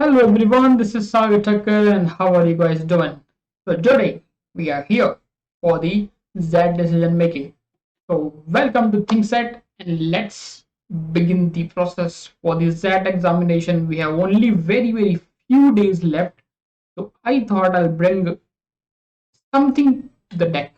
Hello everyone, this is Sagar Thakkar and how are you guys doing? So today we are here for the Z decision making. So welcome to ThinkSet and let's begin the process for the Z examination. We have only very few days left. So I thought I'll bring something to the deck.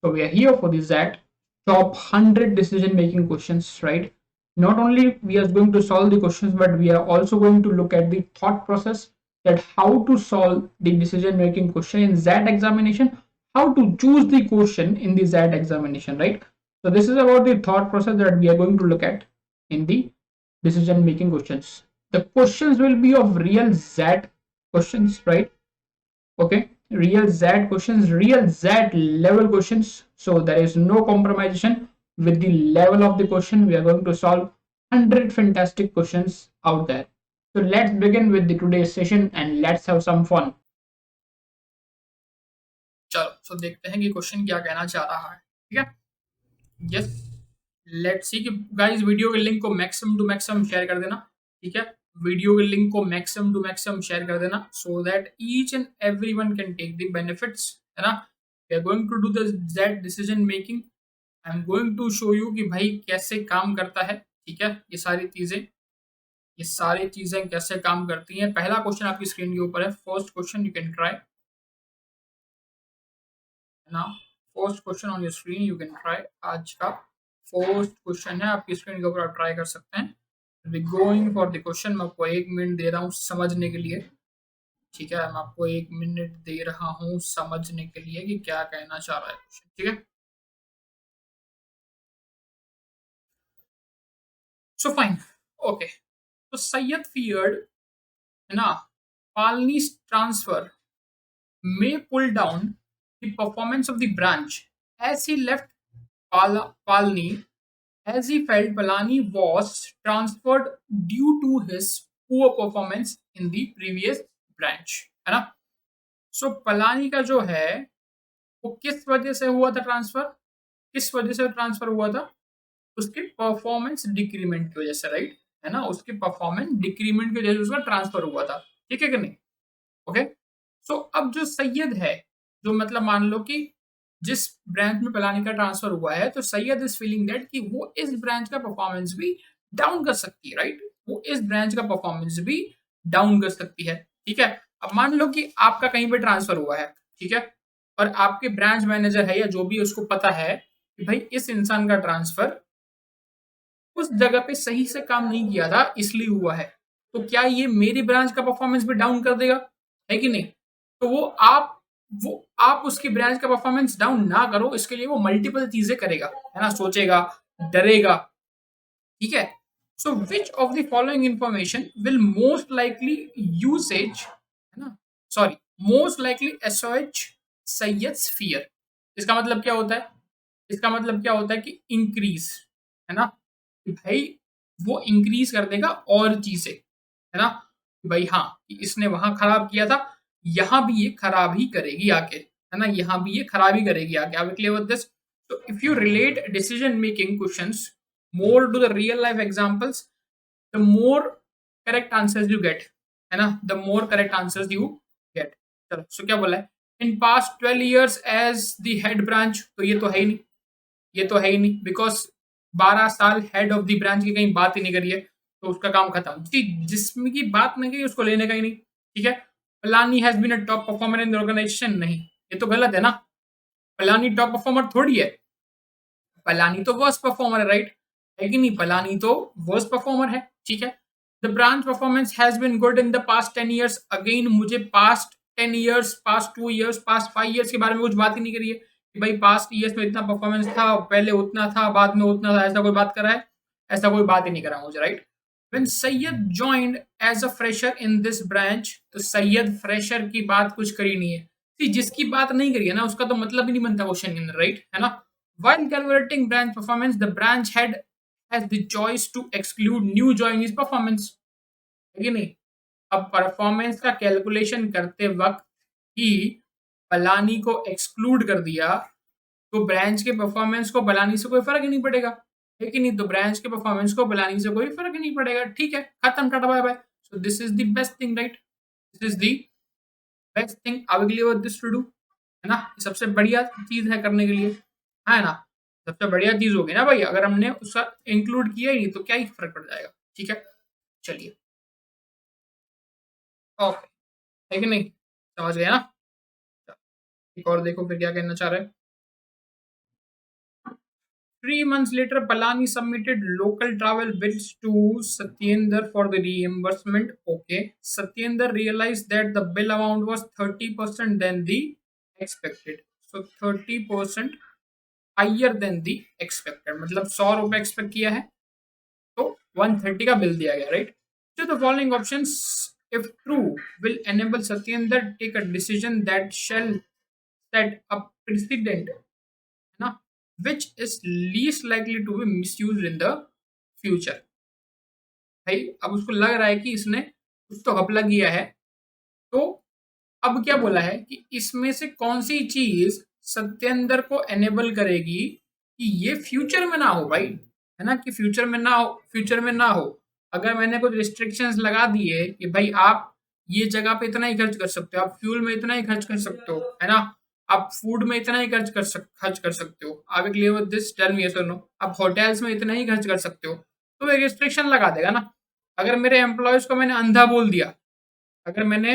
So we are here for the Z top 100 decision making questions, right? Not only we are going to solve the questions, but we are also going to look at the thought process that how to solve the decision making question in Z examination, how to choose the question in the Z examination, right? So this is about the thought process that we are going to look at in the decision making questions. The questions will be of real Z questions, right? Okay, real Z questions, real Z level questions. So there is no compromisation with the level of the question. We are going to solve 100 fantastic questions out there. So let's begin with the today's session and let's have some fun. चलो सो देखते हैं कि question क्या कहना चाह रहा है. ठीक है. यस. लेट्स सी कि गाइस वीडियो के लिंक को मैक्सिमम टू मैक्सिमम शेयर कर देना. ठीक है. वीडियो के लिंक को मैक्सिमम टू मैक्सिमम शेयर कर देना so that each and everyone can take the benefits. है ना. We are going to do the that decision making. I am going to show you कि भाई कैसे काम करता है. ठीक है. ये सारी चीजें कैसे काम करती हैं. पहला क्वेश्चन आपकी स्क्रीन के ऊपर है. First question you can try now. First question on your screen you can try. आज का फर्स्ट क्वेश्चन है आपकी स्क्रीन के ऊपर. आप ट्राई कर सकते हैं. We going for the question. मैं आपको 1 मिनट दे रहा हूँ समझने के लिए. ठीक है. मैं आपको 1 मिनट दे रहा हूँ समझने के लिए कि क्या कहना चाह रहा है क्वेश्चन. ठीक है. So fine. ओके. तो सैयद फियर्ड, है ना, Palni's transfer may pull down the performance of the branch as he left Palni, as he felt Palani was transferred due to his poor performance in the previous branch. है ना. सो पलानी का जो है वो किस वजह से हुआ था ट्रांसफर. किस वजह से ट्रांसफर हुआ था. उसके परफॉर्मेंस डिक्रीमेंट की वजह से. राइट. है ना. उसके परफॉर्मेंस डिक्रीमेंट की वजह से उसका ट्रांसफर हुआ था. ठीक है कि नहीं. ओके. सो अब जो सैयद है, जो मतलब मान लो कि जिस ब्रांच में पलानी का ट्रांसफर हुआ है, तो सैयद इज फीलिंग दैट कि वो इस ब्रांच का परफॉर्मेंस भी डाउन कर सकती है. राइट. वो इस ब्रांच का परफॉर्मेंस भी डाउन कर सकती है. ठीक है. अब मान लो कि आपका कहीं पे ट्रांसफर हुआ है. ठीक है. और आपके ब्रांच मैनेजर है या जो भी, उसको पता है कि भाई इस इंसान का ट्रांसफर उस जगह पे सही से काम नहीं किया था इसलिए हुआ है. तो क्या ये मेरी ब्रांच का परफॉर्मेंस भी डाउन कर देगा. है कि नहीं. तो वो आप उसकी ब्रांच का परफॉर्मेंस डाउन ना करो, इसके लिए वो मल्टीपल चीजें करेगा. है ना. सोचेगा, डरेगा. ठीक है. So which of the following information will most likely usage, है ना, sorry, most likely assuage Syed's fear. इसका मतलब क्या होता है. इसका मतलब क्या होता है कि इंक्रीज. है ना. कि भाई वो इंक्रीज कर देगा और चीजें. है ना. कि भाई हाँ, कि इसने वहां खराब किया था, यहाँ भी ये खराब ही करेगी आके. है ना. यहाँ भी ये खराब ही करेगी आगे. Are we clear with this. so if you relate decision making questions more to the real life examples, the more correct answers you get. है ना. the more correct answers you get. चलो. so क्या बोला है. in past 12 years as the head branch. तो ये तो है ही नहीं. ये तो है ही नहीं. बिकॉज 12 साल हेड ऑफ द ब्रांच की कहीं बात ही नहीं करी है, तो उसका काम खत्म. जिसमें की बात नहीं की उसको लेने का ही नहीं. ठीक है. Palani has been a top performer in the organisation. नहीं, ये तो गलत है ना. पलानी टॉप परफॉर्मर थोड़ी है. पलानी तो वर्स्ट परफॉर्मर है. राइट. है कि नहीं. पलानी तो वर्स्ट परफॉर्मर है. ठीक है. The branch performance has been good in the past 10 years. Again मुझे past 10 years, past 2 years, past 5 years के बारे में कुछ बात ही नहीं करी है कि भाई पास्ट ईयर्स में इतना परफॉर्मेंस था, पहले उतना था, बाद में उतना था. ऐसा कोई बात करा है. ऐसा कोई बात ही नहीं करा मुझे. Right. When Syed joined as a fresher in this branch, तो सैयद फ्रेशर की बात कुछ करी नहीं है. जिसकी बात नहीं करी है ना, उसका तो मतलब ही नहीं बनता क्वेश्चन के अंदर. राइट. है ना. While calculating branch performance, the branch head has the choice to exclude new joinees performance. है कि नहीं. अब परफॉर्मेंस का कैलकुलेशन करते वक्त ही पलानी को एक्सक्लूड कर दिया, तो ब्रांच के परफॉर्मेंस को पलानी से कोई फर्क ही नहीं पड़ेगा. है कि नहीं. तो ब्रांच के परफॉर्मेंस को पलानी से कोई फर्क ही नहीं पड़ेगा. ठीक है. खत्म. Tata bye bye. So this is the best thing, right? This is the best thing available this to do, है ना? ये सबसे बढ़िया चीज है करने के लिए, है ना? सबसे बढ़िया चीज होगी ना भाई, अगर हमने उसका इंक्लूड किया ही नहीं तो क्या ही फर्क पड़ जाएगा। ठीक है, चलिए, ओके, है कि नहीं? समझ गए ना? एक और देखो फिर क्या कहना चाह रहे हैं। 3 months later, Palani submitted local travel bills to Satyendra for the reimbursement. Okay. Satyendra realized that the bill amount was 30% than the expected. So 30% higher than the expected, मतलब 100 रुपए एक्सपेक्ट किया है तो 130 का बिल दिया गया, right? So the following options, if true, will enable Satyendra take a decision that shall set a precedent, है ना, which is least likely to be misused in the future। भाई अब उसको लग रहा है कि इसने कुछ तो घपला किया है, तो अब क्या बोला है कि इसमें से कौन सी चीज सत्येंद्र को एनेबल करेगी कि ये फ्यूचर में ना हो भाई, है ना, कि फ्यूचर में ना हो, फ्यूचर में ना हो। अगर मैंने कुछ रिस्ट्रिक्शंस लगा दिए कि भाई आप ये जगह पे इतना ही खर्च कर सकते हो, आप फ्यूल में इतना ही खर्च कर सकते हो, है ना, आप फूड में इतना ही खर्च कर सकते हो, आप एक clear this tell me yes और नो, आप होटल्स में इतना ही खर्च कर सकते हो, तो एक रिस्ट्रिक्शन लगा देगा ना। अगर मेरे एम्प्लॉयज को मैंने अंधा बोल दिया, अगर मैंने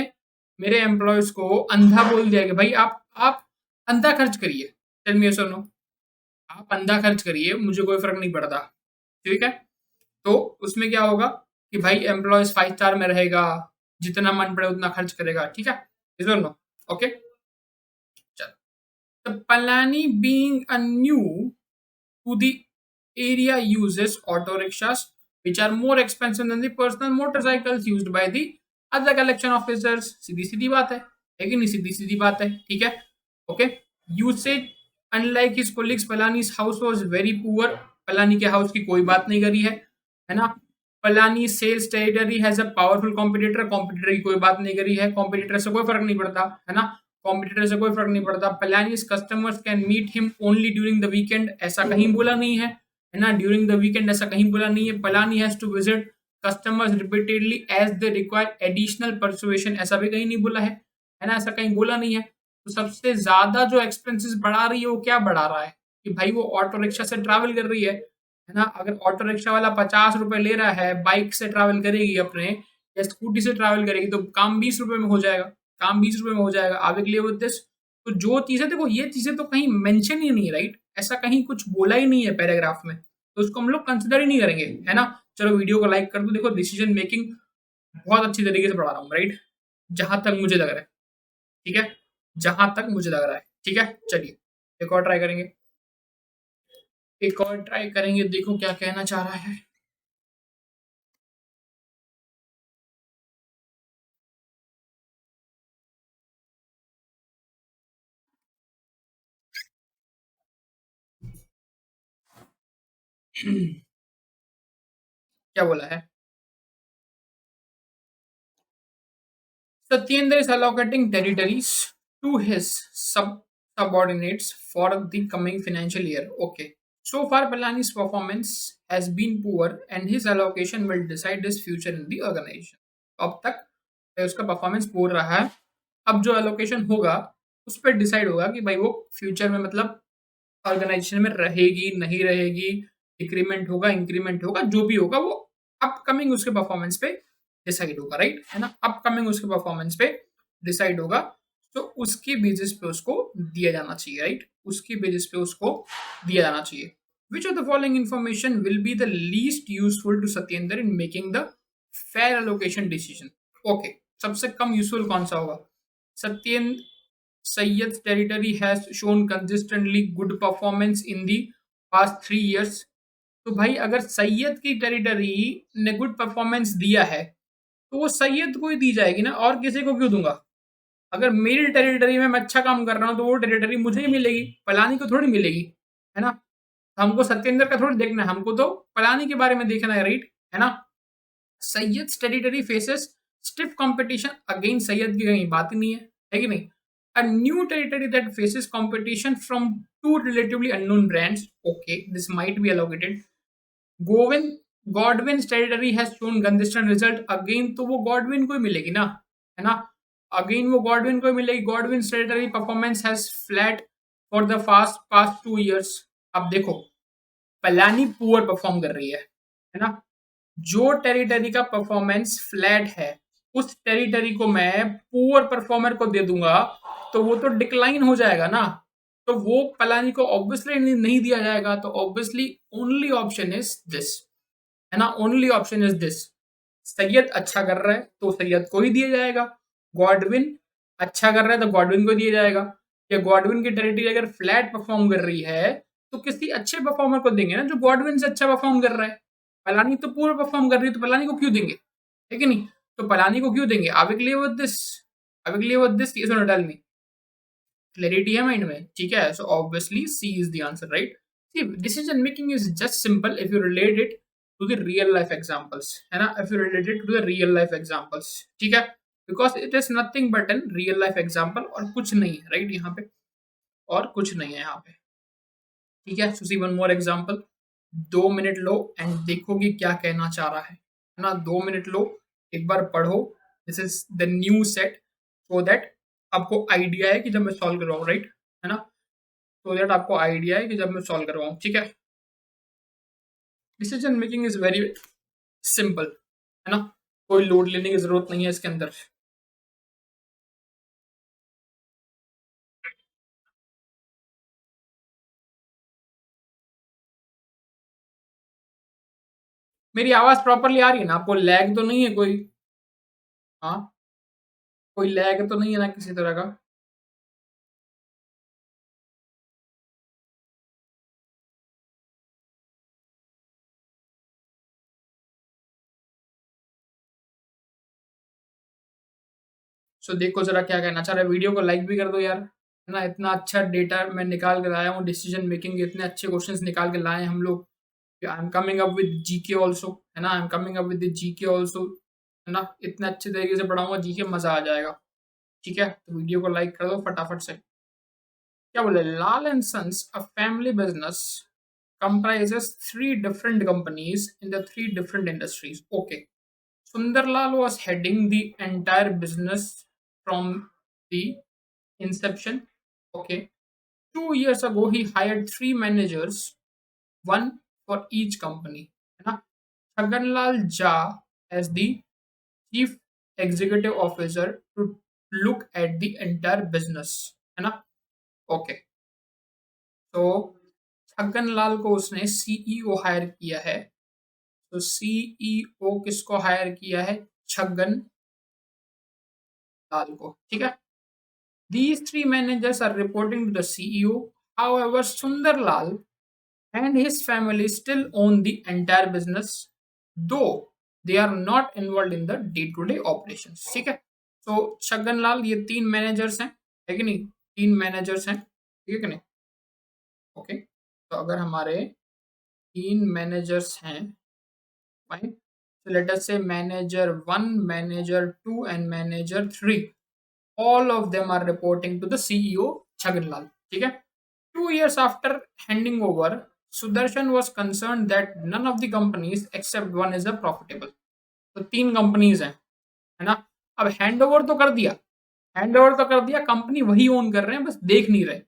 मेरे एम्प्लॉयज को अंधा बोल दिया कि भाई आप अंधा खर्च करिए, टेल मी यस और नो, आप अंधा खर्च करिए, मुझे कोई फर्क नहीं पड़ता, ठीक है, तो उसमें क्या होगा कि भाई एम्प्लॉयज 5 स्टार में रहेगा, जितना मन पड़े उतना खर्च करेगा, ठीक है, इज और नो? ओके, चलो। The Palani being a new to the area uses auto rickshaws which are more expensive than the personal motorcycles used by the other collection officers। सीधी सीधी बात है कि नहीं? सीधी सीधी बात है, ठीक है, okay. Usage, unlike his colleagues, Palani's house was very poor. Palani के house की कोई बात नहीं करी है ना। Palani sales territory has a powerful competitor, competitor की कोई बात नहीं करी है, कॉम्पिटिटर से कोई फर्क नहीं पड़ता, है ना, कॉम्पिटिटर से कोई फर्क नहीं पड़ता। Palani's customers can meet him only during the weekend, ऐसा कहीं बोला नहीं है ना, ड्यूरिंग द वीकेंड ऐसा कहीं बोला नहीं है। Palani has to visit customers repeatedly as they require additional persuasion, ऐसा भी कहीं नहीं बोला है ना, ऐसा कहीं बोला नहीं है। तो सबसे ज्यादा जो एक्सपेंसेस बढ़ा रही है वो क्या बढ़ा रहा है कि भाई वो ऑटो रिक्शा से ट्रैवल कर रही है ना। अगर ऑटो रिक्शा वाला 50 रुपए ले रहा है, बाइक से ट्रैवल करेगी अपने या स्कूटी से ट्रैवल करेगी तो काम 20 रुपए में हो जाएगा, काम 20 रुपए में हो जाएगा। आगे के लिए विद दिस, तो जो चीजें देखो, ये चीजें तो कहीं मेंशन ही नहीं है, राइट, ऐसा कहीं कुछ बोला ही नहीं है पैराग्राफ में, तो उसको हम लोग कंसिडर ही नहीं करेंगे, है ना। चलो वीडियो को लाइक कर दो, देखो डिसीजन मेकिंग बहुत अच्छी तरीके से पढ़ा रहा हूँ, राइट, जहां तक मुझे लग रहा है, ठीक है, जहां तक मुझे लग रहा है, ठीक है। चलिए एक और ट्राई करेंगे, एक और ट्राई करेंगे, देखो क्या कहना चाह रहा है। क्या बोला है? Satyendra is allocating territories to his subordinates for the coming financial year. Okay. So far, Palani's performance has been poor, and his allocation will decide his future in the organization. अब तक उसका परफॉर्मेंस पोर रहा है, अब जो allocation होगा उस पर डिसाइड होगा कि भाई वो फ्यूचर में मतलब ऑर्गेनाइजेशन में रहेगी नहीं रहेगी, डिक्रीमेंट होगा इंक्रीमेंट होगा, जो भी होगा वो अपकमिंग उसके परफॉर्मेंस पे डिसाइड होगा, राइट, है ना, अपकमिंग उसके परफॉर्मेंस पे डिसाइड होगा। तो उसकी बेसिस पे उसको दिया जाना चाहिए, राइट, उसकी बेसिस पे उसको दिया जाना चाहिए। Which of the following information will be the least useful to Satyendra in making the fair allocation decision? Okay, सबसे कम यूजफुल कौन सा होगा? Satyendra Sayyad's territory has shown consistently good performance in the past 3 years। तो भाई अगर सैयद की टेरिटरी ने गुड परफॉर्मेंस दिया है तो वो सैयद को ही दी जाएगी ना, और किसी को क्यों दूंगा? अगर मेरी टेरिटरी में मैं अच्छा काम कर रहा हूँ तो वो टेरिटरी मुझे ही मिलेगी, पलानी को थोड़ी मिलेगी, है ना। हमको सत्येंद्र का थोड़ी देखना है, हमको तो पलानी के बारे में देखना है, राइट, है ना। Syed territory faces stiff competition, again Syed की कहीं बात ही नहीं है कि नहीं। A new territory that faces competition from two relatively unknown brands, okay, this might be allocated। Govind Godwin territory has shown consistent result, again तो वो गॉडविन को ही मिलेगी ना, है ना, अगेन वो गॉडविन को ही मिलेगी। Godwin territory performance has flat for the fast past 2 years। अब देखो, पलानी पुअर परफॉर्म कर रही है ना, जो टेरिटरी का परफॉर्मेंस फ्लैट है उस टेरिटरी को मैं पुअर परफॉर्मर को दे दूंगा तो वो तो डिक्लाइन हो जाएगा ना, तो वो पलानी को ऑब्वियसली नहीं दिया जाएगा, तो obviously only option is this, है ना, only option is this. Syed अच्छा कर रहा है तो सैयद को ही दिया जाएगा, गॉडविन अच्छा कर रहा है तो गॉडविन को दिया जाएगा, या गॉडविन की टेरिटरी अगर फ्लैट परफॉर्म कर रही है तो किसी अच्छे परफॉर्मर को देंगे ना जो गॉडविन से अच्छा परफॉर्म कर रहा है। पलानी तो पूरा परफॉर्म कर रही है तो पलानी को क्यों देंगे, है कि नहीं, तो पलानी को क्यों देंगे। Are we clear with this, are we clear with this, ये सुनो टेल मी, क्लैरिटी है माइंड में, ठीक है, so obviously c is the answer, right. C decision making is just simple if you relate it to the real life examples, है ना, if you relate it to the real life examples, ठीक है, because it is nothing but an real life example और कुछ नहीं है, right, यहाँ पे और कुछ नहीं है यहाँ पे, ठीक है। So see one more example, 2 minute लो एंड देखो कि क्या कहना चाह रहा है ना, 2 मिनट लो, एक बार पढ़ो, this is the new set, so that आपको आइडिया है कि जब मैं सॉल्व कर रहा हूँ, राइट, है ना, सो दैट आपको आइडिया है कि जब मैं सॉल्व कर रहा हूँ, ठीक है। Decision making is very simple, है ना, कोई लोड लेने की जरूरत नहीं है इसके अंदर। मेरी आवाज प्रॉपरली आ रही है ना आपको, लैग तो नहीं है कोई, हाँ, कोई लैग तो नहीं है ना किसी तरह का। सो देखो जरा क्या कहना चाह रहा है, वीडियो को लाइक भी कर दो यार, है ना, इतना अच्छा डेटा मैं निकाल कर आया हूँ, डिसीजन मेकिंग इतने अच्छे क्वेश्चंस निकाल के लाए हैं हम लोग। I am coming up with GK also, है ना, I am coming up with GK also, है ना, इतने अच्छे तरीके से पढ़ाऊंगा जीके, मजा आ जाएगा, ठीक है, तो वीडियो को लाइक कर दो फटाफट से। क्या बोले, Lal and Sons a family business comprises three different companies in the three different industries. Okay. Sundarlal was heading the entire business from the inception. Okay. 2 years ago, he hired three managers, one for each company. है ना? Chhaganlal Jha as the chief executive officer to look at the entire business. है ना? Okay. तो छगन लाल को उसने CEO higher किया है, तो सीईओ किसको हायर किया है, छगन लाल को, ठीक है। These three managers are reporting to the CEO. However, Sundar Lal and his family still own the entire business, though they are not involved in the day-to-day operations. ठीक है, तो छगन लाल ये तीन मैनेजर्स हैं, है कि नहीं, तीन मैनेजर्स हैं, ठीक है कि नहीं, ओके। तो अगर हमारे तीन मैनेजर्स हैं, fine, so let us say manager 1, manager 2 and manager 3, all of them are reporting to the CEO Chhagan Lal, ठीक है। 2 years after handing over, Sudarshan was concerned that none of the companies except one is a profitable। तो तीन companies हैं, है ना, अब hand over तो कर दिया, हैंड ओवर तो कर दिया, कंपनी वही ओन कर रहे हैं, बस देख नहीं रहे।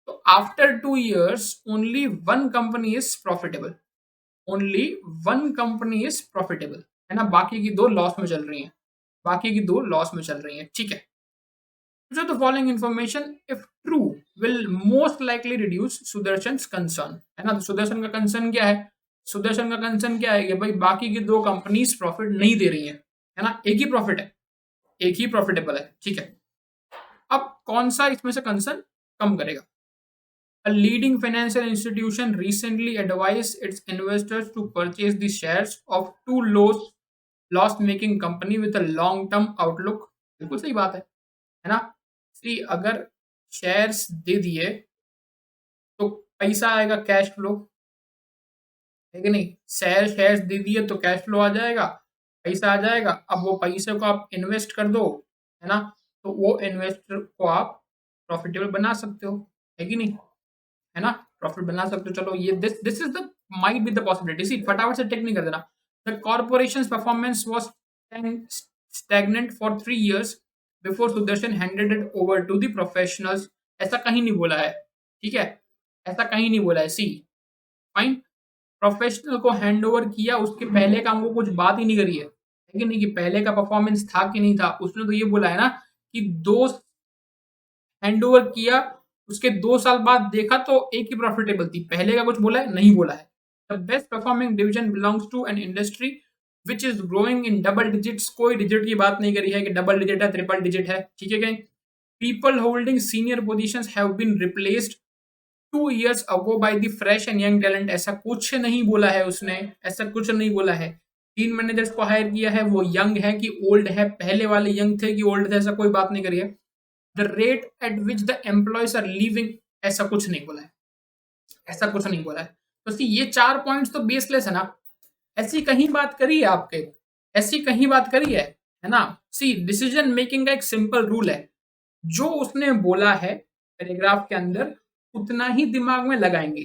तो after 2 years only one company is profitable, only one company is profitable, है ना, बाकी की दो लॉस में चल रही हैं, बाकी की दो लॉस में चल रही हैं, ठीक है। So the following information, if true, will most likely reduce Sudarshan concern, है ना, तो सुदर्शन का कंसर्न क्या है, सुदर्शन का कंसर्न क्या है कि भाई बाकी की दो कंपनीज प्रॉफिट नहीं दे रही है ना, एक ही प्रॉफिट है, एक ही प्रॉफिटेबल है, ठीक है। अब कौन सा इसमें से कंसर्न कम करेगा। A leading financial institution recently advised its investors to purchase the shares of two loss-making company with a long-term outlook। बिल्कुल सही बात है ना, सी अगर शेयर्स दे दिए तो पैसा आएगा, कैश फ्लो, है कि नहीं, शेयर्स दे दिए तो कैश फ्लो आ जाएगा, पैसा आ जाएगा, अब वो पैसे को आप इन्वेस्ट कर दो, है ना, तो वो इन्वेस्टर को आप प्रॉफिटेबल बना सकते हो, है कि नहीं, है ना, प्रॉफिट बना सकते हो। चलो ये this this is the might be the possibility, see फटाफट से टेक नहीं कर देना, The corporation's performance was stagnant for 3 years before Sudarshan handed it over to the professionals. ऐसा कहीं नहीं बोला है, ठीक है, ऐसा कहीं नहीं बोला है। सी फाइन, प्रोफेशनल को हैंड ओवर किया, उसके पहले का हमको कुछ बात ही नहीं करी है कि नहीं, कि पहले का परफॉर्मेंस था कि नहीं था। उसने तो ये बोला है ना कि दो हैंड ओवर किया, उसके 2 साल बाद देखा तो एक ही प्रॉफिटेबल थी। पहले का कुछ बोला है? नहीं बोला है। The best performing division belongs to an industry which is growing in double digits. कोई डिजिट की बात नहीं करी है कि डबल डिजिट है, ट्रिपल डिजिट है, ठीक है। कहीं people holding senior position have been replaced 2 years ago by the fresh and young talent। ऐसा कुछ नहीं बोला है उसने, ऐसा कुछ नहीं बोला है। 3 मैनेजर्स को हायर किया है, वो यंग है कि ओल्ड है, पहले वाले यंग थे कि ओल्ड थे, ऐसा कोई बात नहीं करी है। The rate at which the employees are leaving, ऐसा कुछ नहीं बोला है, ऐसा कुछ नहीं बोला है। तो सी ये 4 पॉइंट्स तो बेसलेस है ना, ऐसी कहीं बात करी है आपके, ऐसी कहीं बात करी है ना। सी डिसीजन मेकिंग का एक सिंपल रूल है, जो उसने बोला है पैराग्राफ के अंदर उतना ही दिमाग में लगाएंगे।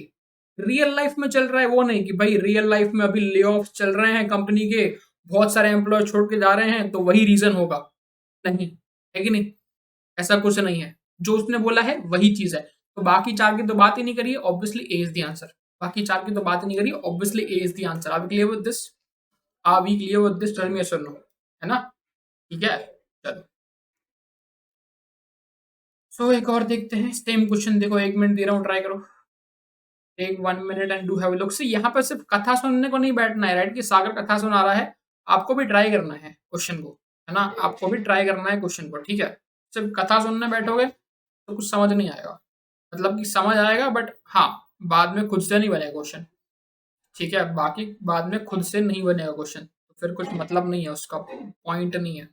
रियल लाइफ में चल रहा है वो नहीं कि भाई रियल लाइफ में अभी ले ऑफ चल रहे हैं कंपनी के, बहुत सारे एम्प्लॉय छोड़ के जा रहे हैं तो वही रीजन होगा, नहीं है कि नहीं, ऐसा कुछ नहीं है। जो उसने बोला है वही चीज है। तो बाकी 4 की तो बात ही नहीं करी, obviously a is the answer. बाकी 4 की तो बात ही नहीं करी, obviously a is the answer. Are we clear with this? Are we clear with this? Tell me yes और नो, है ना, ठीक है। चलो सो एक और देखते हैं, सेम क्वेश्चन देखो, 1 मिनट दे रहा हूँ, ट्राई करो। Take 1 minute and do have a look. See यहाँ पर सिर्फ कथा सुनने को नहीं बैठना है, राइट, कि सागर कथा सुना रहा है, आपको भी ट्राई करना है क्वेश्चन को, है ना, आपको भी ट्राई करना है क्वेश्चन को, ठीक है। सिर्फ कथा सुनने बैठोगे तो कुछ समझ नहीं आएगा, मतलब कि समझ आएगा बट हाँ, बाद में खुद से नहीं बनेगा क्वेश्चन, ठीक है, बाकी बाद में खुद से नहीं बनेगा क्वेश्चन, तो फिर कुछ मतलब नहीं है, उसका पॉइंट नहीं है।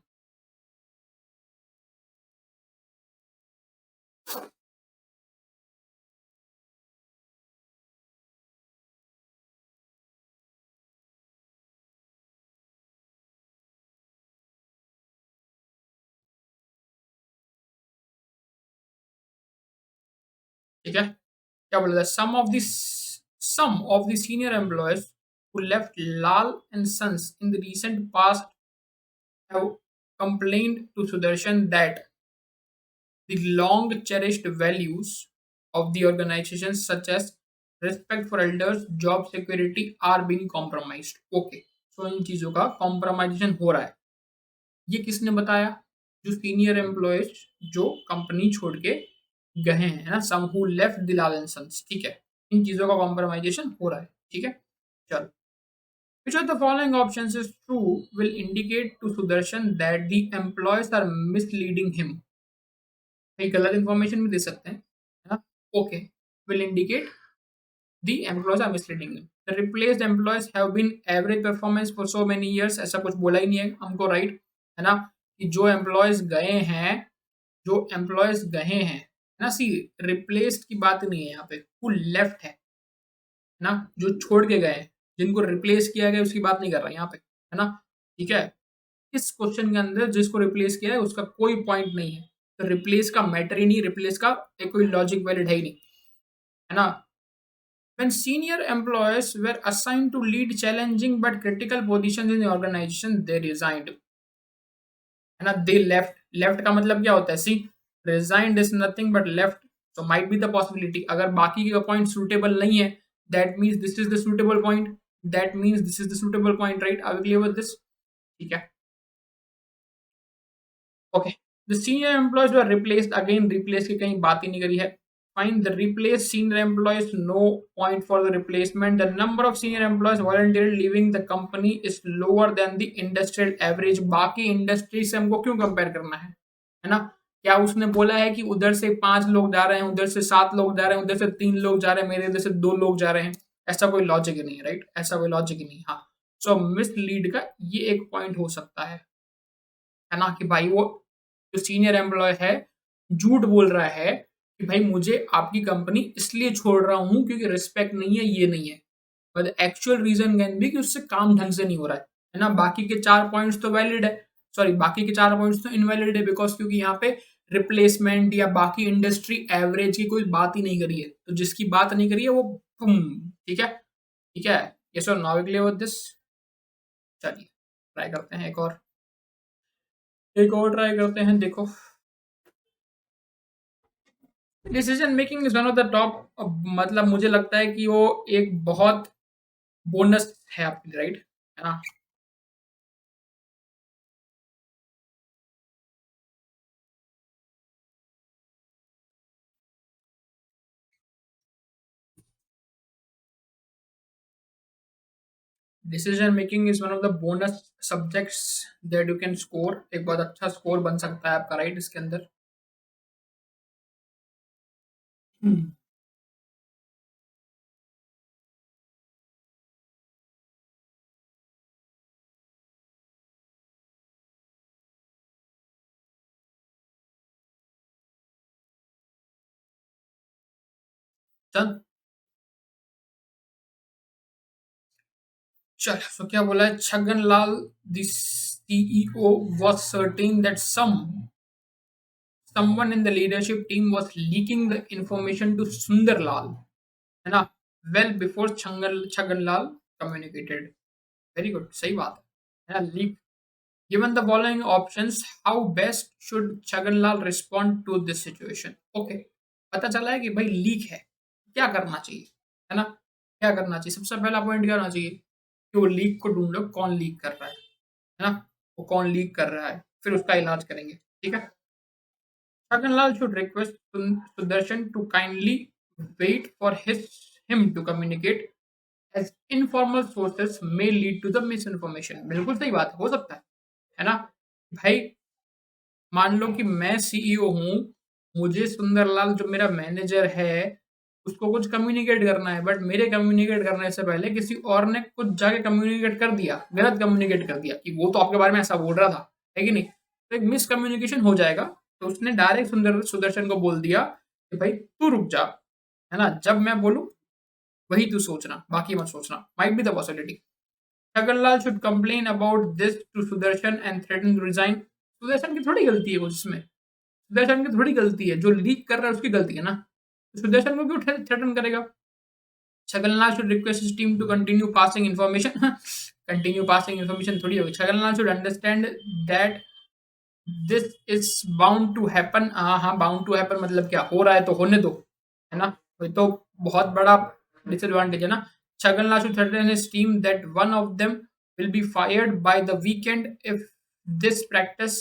ठीक है, क्या बोला था? Some of the senior employees who left Lal and Sons in the recent past have complained to Sudarshan that the long cherished values of the organization, such as respect for elders, job security, are being compromised. Okay, so इन चीजों का compromisation हो रहा है। ये किसने बताया? जो senior employees जो कंपनी छोड़ के गए हैं ना, some who left the Lal and sons, ठीक है, इन चीजों का कॉम्प्रोमाइजेशन हो रहा है, ठीक है। चलो, which of the following options is true will indicate to Sudarshan that the employees are misleading him। कहीं गलत इन्फॉर्मेशन भी दे सकते हैं, है ना। Okay, will indicate the employees are misleading him. The replaced employees have been average performance for so many years, ऐसा कुछ बोला ही नहीं है हमको, राइट, है ना, कि जो एम्प्लॉयज गए हैं, जो एम्प्लॉयज गए हैं, है ना। सी रिप्लेस्ड की बात नहीं है यहाँ पे, हु लेफ्ट है ना, जो छोड़ के गए हैं, जिनको रिप्लेस किया गया उसकी बात नहीं कर रहा यहाँ पे, है ना, ठीक है। इस क्वेश्चन के अंदर जिसको रिप्लेस किया है उसका कोई पॉइंट नहीं है, तो रिप्लेस का मैटर ही नहीं, रिप्लेस का एक कोई लॉजिक वैलिड है ही नहीं, है ना। When senior employees were assigned to lead challenging but critical positions in the organization, they resigned, है ना, they left। left का मतलब क्या होता है? सी resigned is nothing but left, so might be the possibility। अगर बाकी का पॉइंट सुटेबल नहीं है, that means this is the suitable point, that means this is the suitable point, right? Are we clear with this? ठीक है, okay. The senior employees were replaced, again replace की कहीं बात ही नहीं करी है। Fine, the replace senior employees, no point for the replacement. The number of senior employees voluntarily leaving the company is lower than the industrial average. बाकी industry से हमको क्यों कंपेयर करना है ना। क्या उसने बोला है कि उधर से 5 लोग जा रहे हैं, उधर से 7 लोग जा रहे हैं, उधर से 3 लोग जा रहे हैं, मेरे इधर से 2 लोग जा रहे हैं? ऐसा कोई लॉजिक ही नहीं है, राइट, ऐसा कोई लॉजिक ही नहीं। हाँ, सो मिसलीड का ये एक पॉइंट हो सकता है ना, कि भाई वो जो सीनियर एम्प्लॉय है झूठ बोल रहा है कि भाई मुझे आपकी कंपनी इसलिए छोड़ रहा हूँ क्योंकि रिस्पेक्ट नहीं है, ये नहीं है, but actual reason can be कि उससे काम ढंग से नहीं हो रहा है ना। बाकी के 4 पॉइंट्स तो वैलिड है, सॉरी बाकी के 4 पॉइंट्स तो इनवैलिड है, बिकॉज क्योंकि यहाँ पे रिप्लेसमेंट या बाकी इंडस्ट्री एवरेज की कोई बात ही नहीं करी है, तो जिसकी बात नहीं करी है वो ठीक है, ठीक है। यस और नो, क्लियर विद दिस? चलिए ट्राई करते हैं एक और ट्राई करते हैं। देखो, decision making is one of the top, मतलब मुझे लगता है कि वो एक बहुत बोनस है आपके लिए, राइट? है ना? Decision making is one of the bonus subjects that you can score. एक बहुत अच्छा स्कोर बन सकता है आपका, राइट, इसके अंदर। हम्म। चल चल, so क्या बोला है Chhagan Lal? The CEO was certain that someone in the leadership team was leaking the information to Sundar Lal, है ना? Well before छगन लाल communicated. Very good, सही बात है ना? Leak. Given the following options, how best should Chhagan Lal respond to this situation? Okay, पता चला है कि भाई लीक है, क्या करना चाहिए, है ना? क्या करना चाहिए? सबसे पहला पॉइंट क्या होना चाहिए कि वो लीक को ढूंढो, कौन लीक कर रहा है ना? वो कौन लीक कर रहा है, फिर उसका इलाज करेंगे, ठीक है? Shaganlal should request Sudarshan to kindly wait for him to communicate, as informal sources may lead to the misinformation. बिल्कुल सही बात हो सकता है ना? भाई मान लो कि मैं सीईओ हूँ, मुझे सुंदरलाल जो मेरा मैनेजर है उसको कुछ कम्युनिकेट करना है, बट मेरे कम्युनिकेट करने से पहले किसी और ने कुछ जाके कम्युनिकेट कर दिया, गलत कम्युनिकेट कर दिया कि वो तो आपके बारे में ऐसा बोल रहा था, है कि नहीं? तो एक मिसकम्युनिकेशन हो जाएगा। तो उसने डायरेक्ट सुदर्शन को बोल दिया कि भाई तू रुक जा, है ना? जब मैं बोलूं वही तू सोचना, बाकी मत सोचना। Might be the possibility. Shaganlal should complain about this to Sudarshan and threaten to resign. Sudarshan की थोड़ी गलती है कुछ इसमें, सुदर्शन की थोड़ी गलती है, जो लीक कर रहा है उसकी गलती है ना। तो सुदर्शन को क्यों थ्रेटन करेगा? Shaganlal should request his team to continue passing information. Continue passing information थोड़ी होगी। Shaganlal should understand that this is bound to happen. हाँ हाँ, bound to happen मतलब क्या, हो रहा है तो होने दो, है ना? ये तो बहुत बड़ा डिसएडवांटेज है ना। Shaganlal should threaten his team that one of them will be fired by the weekend if this practice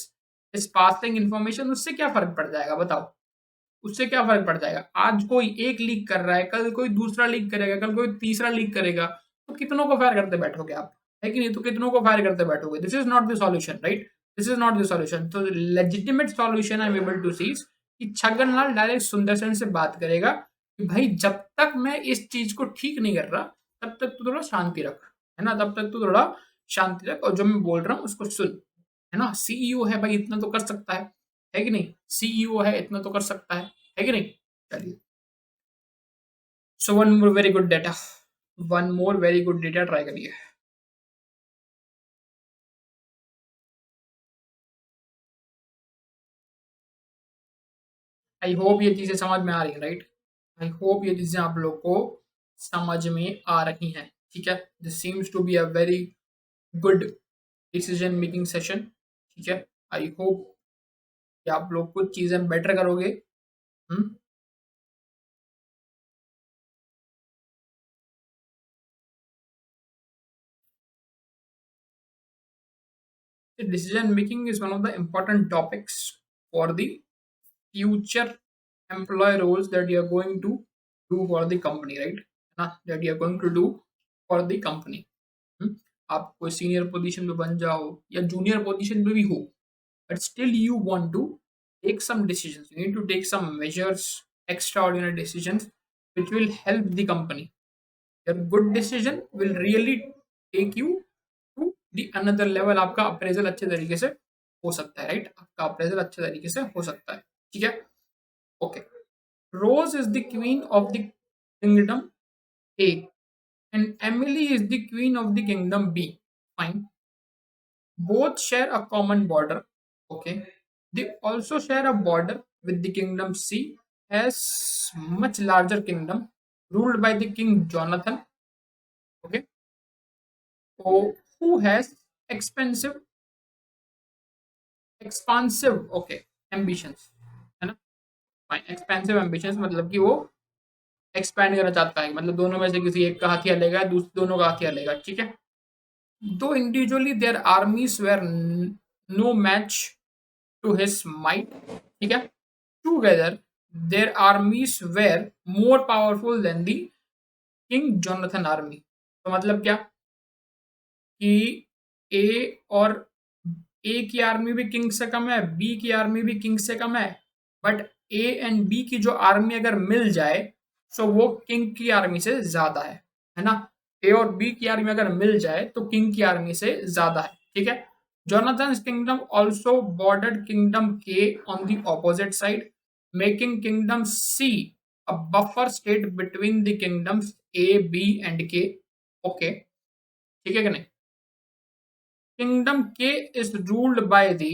is passing information। उससे क्या फर्क पड़ जाएगा बताओ? उससे क्या फर्क पड़ जाएगा? आज कोई एक लीक कर रहा है, कल कोई दूसरा लीक करेगा, कल कोई तीसरा लीक करेगा, तो कितनों को फायर करते बैठोगे आप? है कि नहीं? तो कितनों को फायर करते बैठोगे? This is not the solution, right? This is not the solution. तो legitimate solution I am able to see कि छगनलाल डायरेक्ट सुंदरसन से बात करेगा कि भाई जब तक मैं इस चीज को ठीक नहीं कर रहा तब तक तू थोड़ा शांति रख, है ना? तब तक तू थोड़ा शांति रख और जो मैं बोल रहा हूँ उसको सुन, है ना? सीईओ है भाई, इतना तो कर सकता है कि नहीं? सीईओ है, इतना तो कर सकता है कि नहीं? चलिए, so one more very good data, one more very good data try करिए। आई होप ये चीजें समझ में आ रही है, राइट? आई होप ये चीजें आप लोग को समझ में आ रही हैं, ठीक है? This seems to be a very good decision making session, ठीक है? आई होप कि आप लोग कुछ चीजें बेटर करोगे। Hmm. Decision making is one of the important topics for the future employee roles that you are going to do for the company, right? है ना? That you are going to do for the company. हम्म? आप कोई senior position पे बन जाओ या junior position पे भी हो, but still you want to take some decisions. You need to take some measures, extraordinary decisions, which will help the company. Your good decision will really take you to the another level। आपका appraisal अच्छे तरीके से हो सकता है, right? आपका appraisal अच्छे तरीके से हो सकता है, ठीक है? Okay. Rose is the queen of the kingdom A, and Emily is the queen of the kingdom B. Fine. Both share a common border. Okay. They also share a border with the kingdom C, as much larger kingdom ruled by the king Jonathan. Okay. So who has expensive expansive okay ambitions, है ना। Fine, expensive ambitions मतलब कि वो expand करना चाहता है, मतलब दोनों में से किसी एक का हथियार लेगा, दोनों का हथियार लेगा, ठीक है। Though individually their armies were no match to his might, ठीक है। Together their armies were more powerful than the king Jonathan army. तो मतलब क्या कि ए और ए की आर्मी भी किंग से कम है, बी की आर्मी भी किंग से कम है, बट ए एंड बी की जो आर्मी अगर मिल जाए तो वो किंग की आर्मी से ज्यादा है ना। ए और बी की आर्मी अगर मिल जाए तो किंग की आर्मी से ज्यादा है, ठीक है। Jonathan kingdom also bordered kingdom के on the opposite side, making kingdom C a buffer state between the kingdoms A, B and K. Okay, ठीक है कि नहीं। Kingdom K is ruled by the,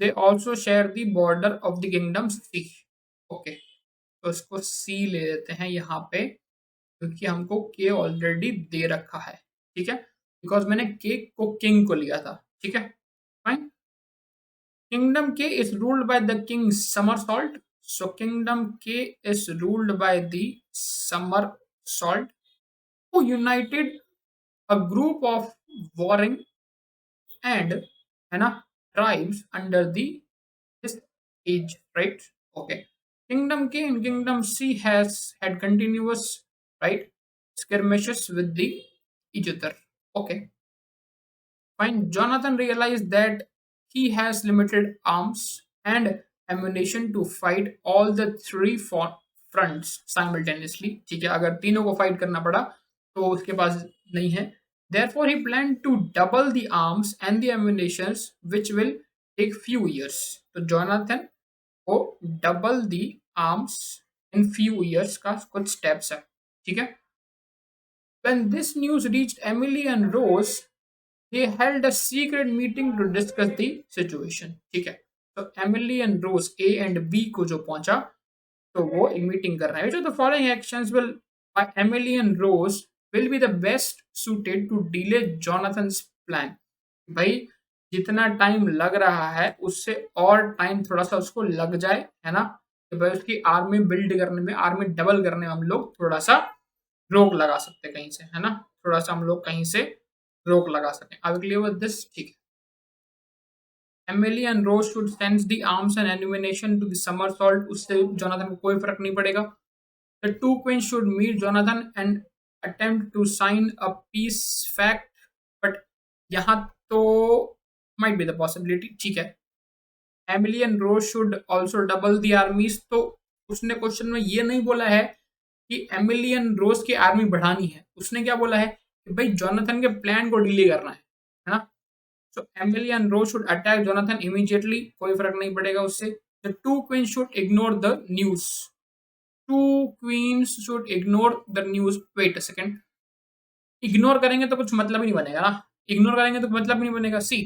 they also share the border of the kingdom C. Okay, तो इसको C ले लेते हैं यहाँ पे, क्योंकि हमको K ऑलरेडी दे रखा है, ठीक है। बिकॉज मैंने K को किंग को लिया था, ठीक है। Fine, Kingdom K is ruled by the king Somersault. So Kingdom K is ruled by the Somersault, who united a group of warring and, है ना, tribes under the his age, right? Okay. Kingdom K and Kingdom C has had continuous, right, skirmishes with the each other. Okay, fine. Jonathan realized that he has limited arms and ammunition to fight all the three fronts simultaneously. ठीक है, अगर तीनों को fight करना पड़ा तो उसके पास नहीं है। Therefore, he planned to double the arms and the ammunitions, which will take few years. तो जोनाथन को double the arms in few years का कुछ स्टेप्स है, ठीक है। When this news reached Emily and Rose, they held a secret meeting to discuss the situation, ठीक है। तो Emily and Rose a and b को जो पहुंचा तो वो एक मीटिंग कर रहे हैं। The following actions will by Emily and Rose will be the best suited to delay Jonathan's plan. भाई जितना टाइम लग रहा है उससे और टाइम थोड़ा सा उसको लग जाए, है ना, कि भाई उसकी आर्मी बिल्ड करने में, आर्मी डबल करने में हम लोग थोड़ा सा रोक लगा सकते हैं कहीं से, है ना, थोड़ा सा हम लोग कहीं से रोक लगा सकें। I will clear with this, ठीक है। Emily and Rose should send the arms and ammunition to the somersault, उससे जोनाथन को कोई फर्क नहीं पड़ेगा। The two queens should meet Jonathan and attempt to sign a peace pact, but यहाँ तो माइट बी द पॉसिबिलिटी, ठीक है। Emily and Rose should also double the armies, तो उसने क्वेश्चन में ये नहीं बोला है कि एमिली एंड रोज की आर्मी बढ़ानी है, उसने क्या बोला है कि भाई जोनाथन के प्लान को डिले करना है ना। So Emily and Rose should attack Jonathan immediately, कोई फर्क नहीं पड़ेगा उससे। The two queens should ignore the news, two queens should ignore the news, wait a second, ignore करेंगे तो कुछ मतलब ही नहीं बनेगा ना, इग्नोर करेंगे तो मतलब नहीं बनेगा। सी,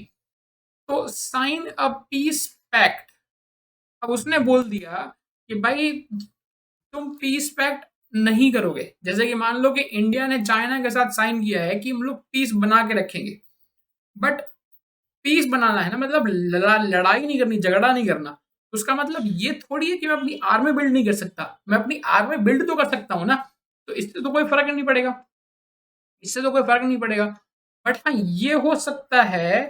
तो साइन अ पीस पैक्ट, अब उसने बोल दिया कि भाई तुम पीस पैक्ट नहीं करोगे, जैसे कि मान लो कि इंडिया ने चाइना के साथ साइन किया है कि हम लोग पीस बना के रखेंगे, बट पीस बनाना है ना, मतलब लड़ाई नहीं करनी, झगड़ा नहीं करना। उसका मतलब ये थोड़ी है कि मैं अपनी आर्मी बिल्ड नहीं कर सकता, मैं अपनी आर्मी बिल्ड तो कर सकता हूँ ना, तो इससे तो कोई फर्क नहीं पड़ेगा, इससे तो कोई फर्क नहीं पड़ेगा। बट हाँ, ये हो सकता है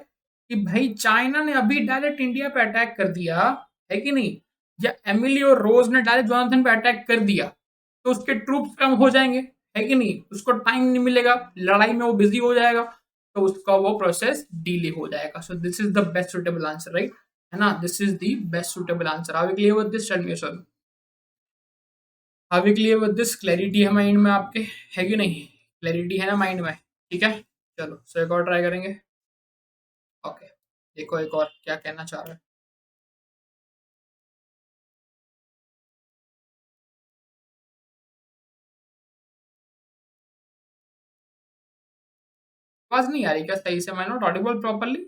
कि भाई चाइना ने अभी डायरेक्ट इंडिया पे अटैक कर दिया, है कि नहीं, या एमिली और रोज ने डायरेक्ट जोनाथन पे अटैक कर दिया, तो उसके ट्रूप्स कम हो जाएंगे, है कि नहीं, उसको टाइम नहीं मिलेगा, लड़ाई में वो बिजी हो जाएगा, तो उसका वो प्रोसेस डिले हो जाएगा। So this is the best suitable answer, right, है ना, this is the best suitable answer. Are we clear with this, tell me sir, are we clear with this, clarity है माइंड में आपके, है कि नहीं, क्लैरिटी है ना माइंड में, ठीक है। चलो सो एक और ट्राई करेंगे। ओके, देखो एक और क्या कहना चाह रहा है। आवाज नहीं आ रही क्या सही से, मैं not audible properly.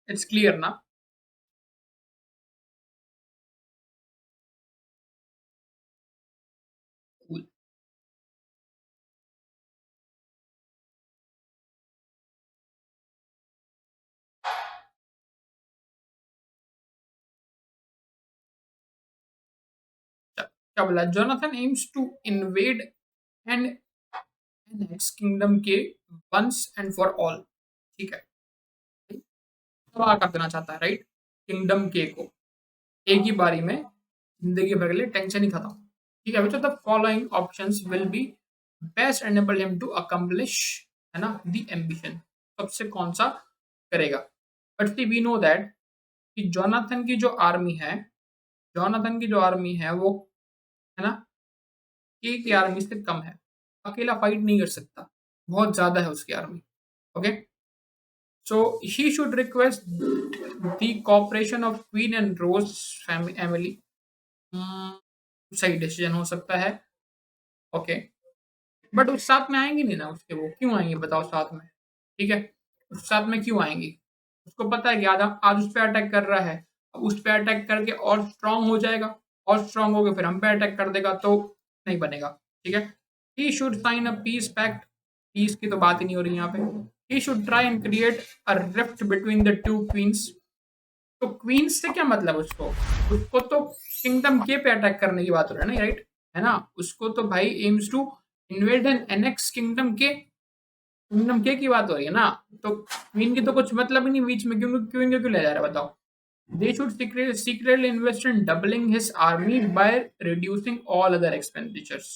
It's clear ना? Cool. क्या बोला? Jonathan aims to invade and next kingdom के वंस एंड फॉर ऑल। ठीक है, तबाह कर देना चाहता है, राइट, किंगडम के को एक ही बारी में, जिंदगी भर के लिए, टेंशन ही खत्म। ठीक है, the following options will be best enable him to accomplish, है ना, द एम्बिशन। सबसे कौन सा करेगा? But see we know that कि जोनाथन की जो आर्मी है, जोनाथन की जो आर्मी है वो, है ना, के की आर्मी से कम है। अकेला फाइट नहीं कर सकता, बहुत ज्यादा है उसकी army. Okay, so he should request the cooperation of Queen and Rose family. Hmm, सही डिसीजन हो सकता है। ओके, बट उस साथ में आएंगे नहीं ना उसके, वो क्यों आएंगे बताओ साथ में? ठीक है, उस साथ में क्यों आएंगी? उसको पता है कि आज आज उस पर अटैक कर रहा है, अब उस पर अटैक करके और स्ट्रांग हो जाएगा, और स्ट्रांग हो गया फिर हम पे अटैक कर देगा, तो नहीं बनेगा। ठीक है, he should sign a peace pact. Peace की तो बात ही नहीं हो रही यहाँ पे। He should try and create a rift between the two queens. तो क्वींस से क्या मतलब उसको? उसको तो किंगडम के पे अटैक करने की बात हो रही है ना, राइट, है ना? उसको तो भाई aims to invade and annex kingdom के, किंगडम के की बात हो रही है ना। तो क्वीन की तो कुछ मतलब ही नहीं बीच में, क्यों क्वीन को क्यों ले जा रहा है बताओ? They should secretly invest in doubling his army by reducing all other expenditures.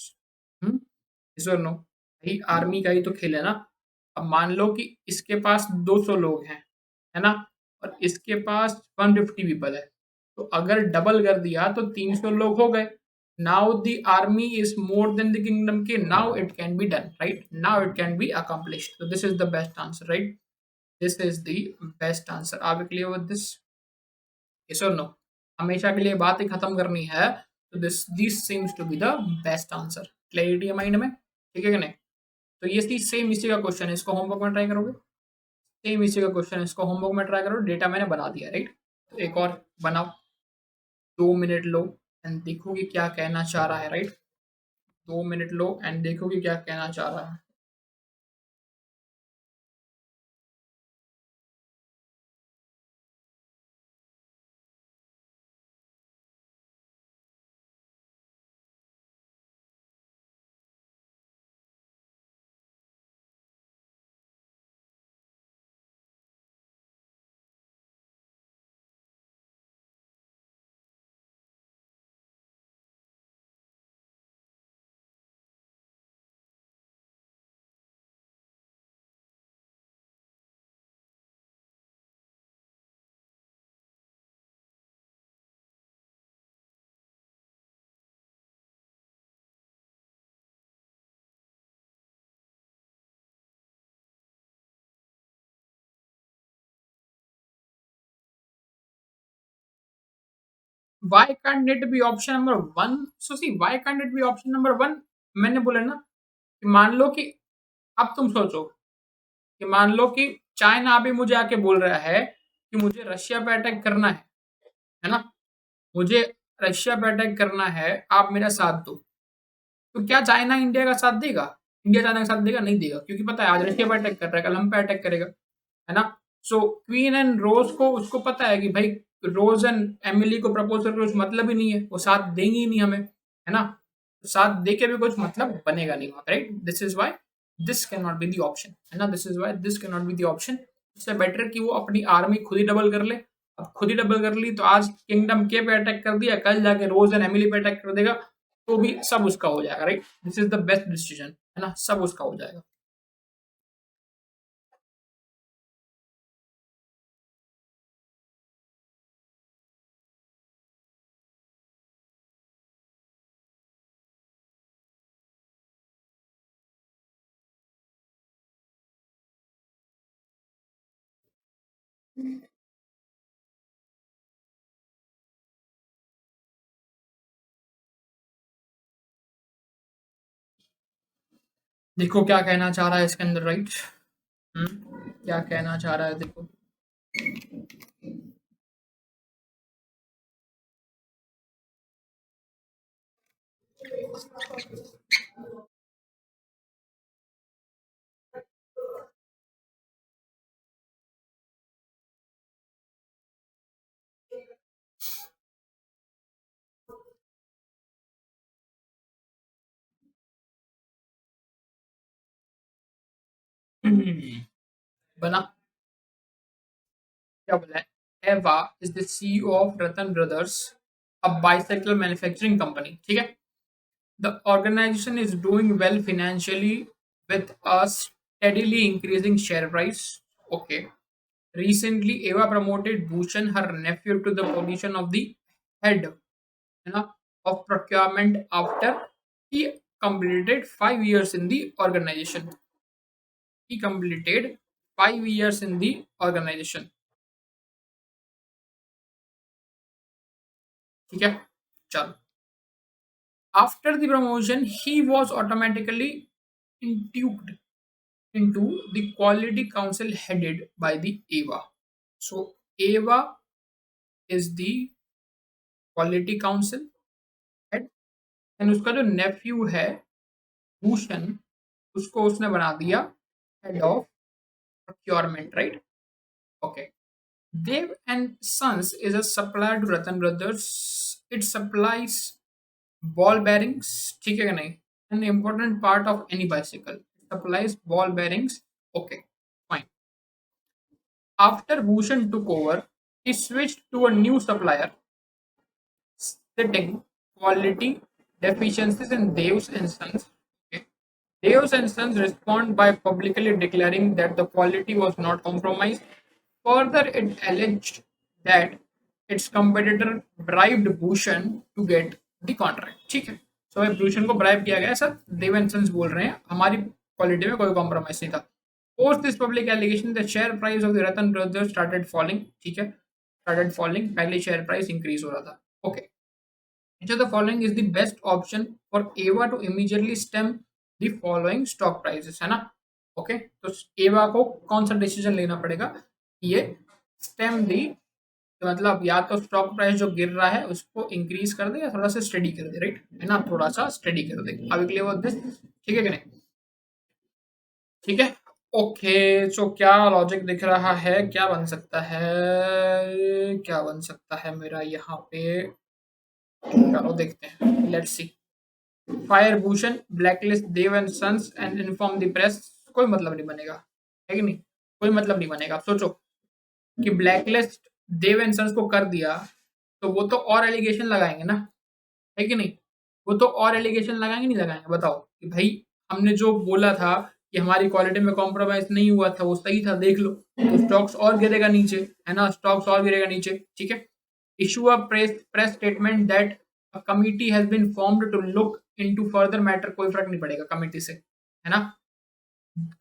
Yes or no? भाई आर्मी का ही तो खेल है ना। अब मान लो कि इसके पास 200 लोग हैं, है ना, और इसके पास 150 पीपल है, तो अगर डबल कर दिया तो 300 लोग हो गए। Now the army is more than the kingdom के, now it can be done, right, now it can be accomplished. तो this is the best answer, right, this is the best answer. Are we clear with this? Yes और no? हमेशा के लिए बात ही खत्म करनी है, तो this seems to be the best answer. Clarity है माइंड में? ठीक है कि नहीं? तो ये सेम इसी का क्वेश्चन है, इसको होमवर्क में ट्राई करोगे? सेम इसी का क्वेश्चन है, इसको होमवर्क में ट्राई करो। डेटा मैंने बना दिया, राइट, तो एक और बनाओ, 2 मिनट लो एंड देखो कि क्या कहना चाह रहा है, राइट। 2 मिनट लो एंड देखो कि क्या कहना चाह रहा है। Why can't it be option number one? So see, why can't it be option number one? मैंने बोला ना कि मान लो कि, अब तुम सोचो कि मान लो कि चाइना अभी मुझे आके बोल रहा है कि मुझे रशिया पे अटैक करना है ना, मुझे रशिया पे अटैक करना है, आप मेरा साथ दो। तो क्या चाइना इंडिया का साथ देगा? इंडिया चाइना का साथ देगा? नहीं देगा, क्योंकि पता है आज रशिया पे अटैक कर रहा है, कल हम पे अटैक करेगा, है ना। सो क्वीन एंड रोज को, उसको पता है कि भाई रोज एंड एमिली को प्रपोज करके कुछ मतलब ही नहीं है, वो साथ देंगी ही नहीं हमें, है ना। साथ दे के भी कुछ मतलब बनेगा नहीं, right. This is why this can not be the option, है ना, this is why this can not be the option. उससे बेटर कि वो अपनी आर्मी खुद ही डबल कर ले। अब खुद ही डबल कर ली तो आज किंगडम के पे अटैक कर दिया, कल जाके रोज एंड एमिली पे अटैक कर देगा, तो भी सब उसका हो जाएगा, right. This is the best decision, है ना, सब उसका हो जाएगा। देखो क्या कहना चाह रहा है इसके अंदर, राइट। क्या कहना चाह रहा है देखो। बना क्या बोला है? Ava is the CEO of Ratan Brothers, a bicycle manufacturing company, ठीक है। The organisation is doing well financially with a steadily increasing share price. Okay. Recently, Eva promoted Bhushan, her nephew, to the position of the head, of procurement after he completed 5 years in the organization. He completed 5 years in the organization. ठीक है, चलो. After the promotion, he was automatically inducted into the quality council headed by the Eva. So Eva is the quality council head, and उसका जो नेफ्यू है भूषण, उसको उसने बना दिया head of procurement, right? Okay. Dev and Sons is a supplier to Ratan Brothers. It supplies ball bearings, ठीक है कि नहीं? An important part of any bicycle. It supplies ball bearings. Okay, fine. After Bhushan took over, he switched to a new supplier, citing quality deficiencies in Devs and Sons. Okay. Devs and Sons respond by publicly declaring that the quality was not compromised. Further, it alleged that its competitor bribed Bhushan to get the contract. ठीक है, सो so, Bhushan को bribe किया गया, sir Dev and sons बोल रहे हैं हमारी quality में कोई कॉम्प्रोमाइज नहीं था. Post this public allegation the share price of the Ratan Brothers started falling. ठीक है, स्टार्टेड फॉलिंग, पहले शेयर प्राइस इंक्रीज हो रहा था. Okay. Which of the following is the best option for Eva to immediately stem the following stock prices, है ना? Okay, तो एवा को कौन सा डिसीजन लेना पड़ेगा? ये स्टेम दी, मतलब या तो स्टॉक प्राइस जो गिर रहा है उसको इंक्रीज कर दे या थोड़ा सा स्टडी कर दे, राइट? है ना, थोड़ा सा स्टडी कर दे. अभी के लिए वो दिस, ठीक है कि नहीं? ठीक है, ओके. सो क्या लॉजिक दिख रहा है, क्या बन सकता है, क्या बन सकता है मेरा यहाँ पे? चलो देखते हैं, let's see. Fire Bhushan, blacklist Dev and Sons and inform the press. कोई मतलब नहीं बनेगा, है कि नहीं? कोई मतलब नहीं बनेगा. आप सोचो कि ब्लैकलिस्ट देव एंड सन्स को कर दिया तो वो तो और एलिगेशन लगाएंगे ना, है कि नहीं? वो तो और एलिगेशन लगाएंगे, नहीं लगाएंगे? बताओ कि भाई हमने जो बोला था कि हमारी क्वालिटी में कॉम्प्रोमाइज नहीं हुआ था वो सही था, देख लो. तो स्टॉक्स और गिरेगा नीचे, है ना, स्टॉक्स और गिरेगा नीचे. ठीक है. Issue a press statement that a committee has been formed to look into further matter. कोई फर्क नहीं पड़ेगा कमिटी से, है ना.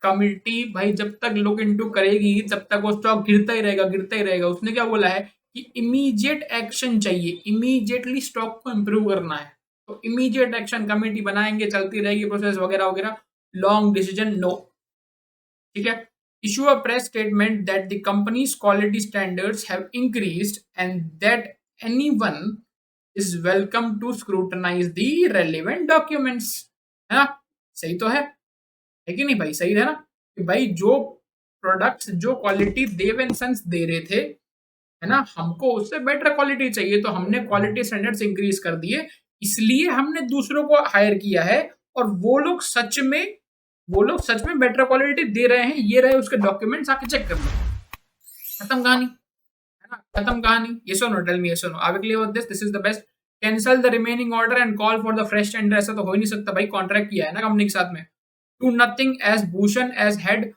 कमिटी भाई जब तक लुक इनटू करेगी तब तक वो स्टॉक गिरता ही रहेगा, गिरता ही रहेगा. उसने क्या बोला है कि इमीडिएट एक्शन चाहिए, इमीडिएटली स्टॉक को इंप्रूव करना है. तो इमीडिएट एक्शन कमेटी बनाएंगे, चलती रहेगी प्रोसेस वगैरह वगैरह. Long decision no. ठीक है. Issue a press statement that the company's quality standards have increased and that anyone is welcome to scrutinise the relevant documents. है ना, सही तो है कि नहीं भाई? सही है ना कि भाई जो प्रोडक्ट्स, जो क्वालिटी देव एंड सन्स दे रहे थे, है ना, हमको उससे बेटर क्वालिटी चाहिए, तो हमने क्वालिटी स्टैंडर्ड्स इंक्रीज कर दिए. इसलिए हमने दूसरों को हायर किया है और वो लोग सच में बेटर क्वालिटी दे रहे हैं. ये रहे उसके डॉक्यूमेंट्स, आके चेक कर लो. खत्म कहानी, है ना, खत्म कहानी. ये सुनो, टेल मी, ये सुनो. आगे के लिए this is the best. Cancel the remaining order and call for the fresh tender. ऐसा तो हो ही नहीं सकता भाई, कॉन्ट्रैक्ट किया है ना कंपनी के साथ में. Do nothing as Bhushan as head.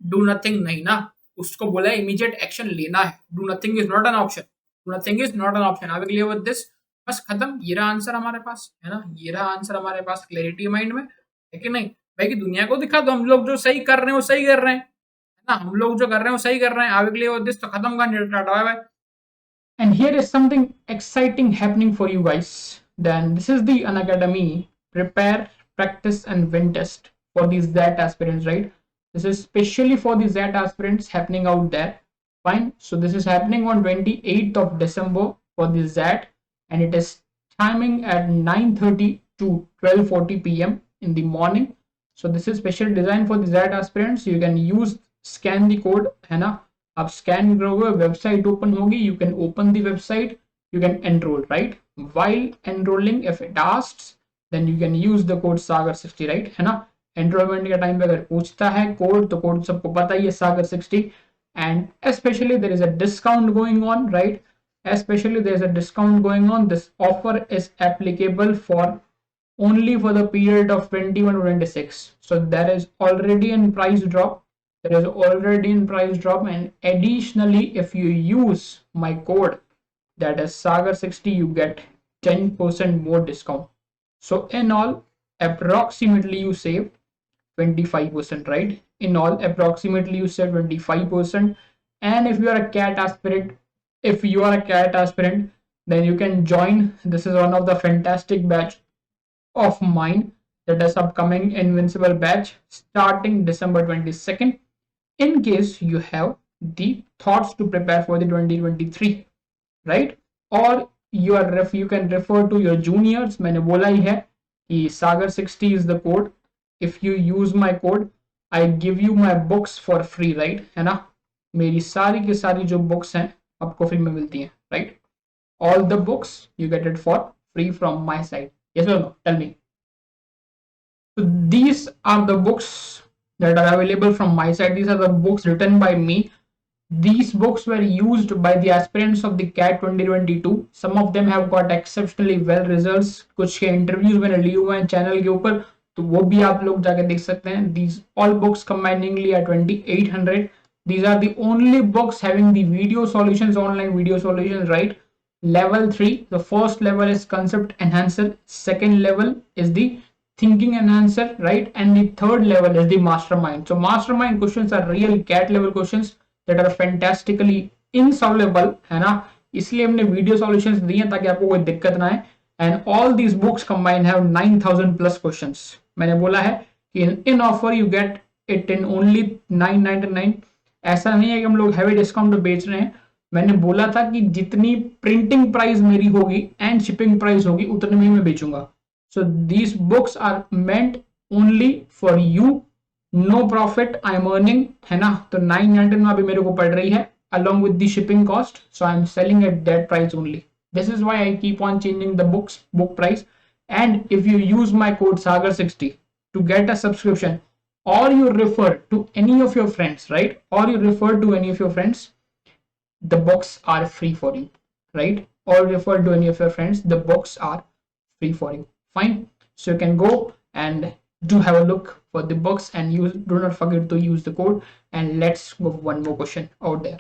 Do nothing नहीं ना, उसको बोला है इमीडिएट एक्शन लेना है. Do nothing is not an option. Do nothing is not an option. आगे क्लियर विद दिस. बस खत्म. ये रहा आंसर हमारे पास, है ना, ये रहा आंसर हमारे पास. क्लैरिटी माइंड में है कि नहीं भाई? कि दुनिया को दिखा दो हम लोग जो सही कर रहे हैं वो सही कर रहे हैं, है ना, हम लोग जो कर रहे हैं वो सही कर रहे हैं. आगे क्लियर विद दिस. तो खत्म का tata bye bye. And here is something exciting happening for you guys. Then this is the Unacademy prepare, practice and win test for these ZAT aspirants, right? This is specially for the ZAT aspirants happening out there. Fine. So this is happening on 28th of December for the ZAT, and it is timing at 9:30 to 12:40 p.m. in the morning. So this is special design for the ZAT aspirants. You can use scan the code, है ना. आप scan करोगे, website open होगी, you can open the website, you can enroll, right? While enrolling, if it asks, then you can use the code sagar60, right? है ना. Enrolment के time पे अगर पूछता है कोड, तो कोड सबको पता ही है sagar60. And especially there is a discount going on, right? Especially there is a discount going on. This offer is applicable for only for the period of 21 to 26. So there is already in price drop. There is already in price drop, and additionally, if you use my code, that is sagar60, you get 10% more discount. So in all, approximately you save 25%, right? In all, approximately you save 25%. And if you are a cat aspirant, then you can join. This is one of the fantastic batch of mine, that is upcoming invincible batch starting December 22nd. In case you have the thoughts to prepare for the 2023, right? Or you can refer to your juniors. मैंने बोला ही है कि sagar60 is the code. If you use my code, I give you my books for free, right? है ना. मेरी सारी की सारी जो books हैं आपको फ्री में मिलती हैं, right? All the books you get it for free from my side. Yes or no? Tell me. So these are the books that are available from my side. These are the books written by me. These books were used by the aspirants of the CAT 2022. Some of them have got exceptionally well results. कुछ के interviews मैंने लिए हुए हैं channel के ऊपर, तो वो भी आप लोग जाके देख सकते हैं. These all books combiningly are 2800. These are the only books having the video solutions, online video solutions, right? Level 3, the first level is concept enhancer, second level is the thinking enhancer, right? And the third level is the mastermind. So mastermind questions are real CAT level questions that are fantastically insoluble, है ना. इसलिए हमने video solutions दिए हैं ताकि आपको कोई दिक्कत ना आए. And all these books combined have 9,000 plus questions. मैंने बोला है कि in offer you get it in only 999. ऐसा नहीं है कि हम लोग हैवी डिस्काउंट पे बेच रहे हैं. मैंने बोला था कि जितनी प्रिंटिंग प्राइस मेरी होगी एंड शिपिंग प्राइस होगी उतने में मैं बेचूंगा. So these books are meant only for you. No profit I am earning, है ना. तो 999 अभी मेरे को पड़ रही है along with the shipping cost, so I'm selling at that price only. This is why I keep on changing the book price. And if you use my code sagar60 to get a subscription, or you refer to any of your friends, right, or you refer to any of your friends, the books are free for you, right? Or refer to any of your friends, the books are free for you. Fine. So you can go and do have a look for the books, and do not forget to use the code. And let's go one more question out there.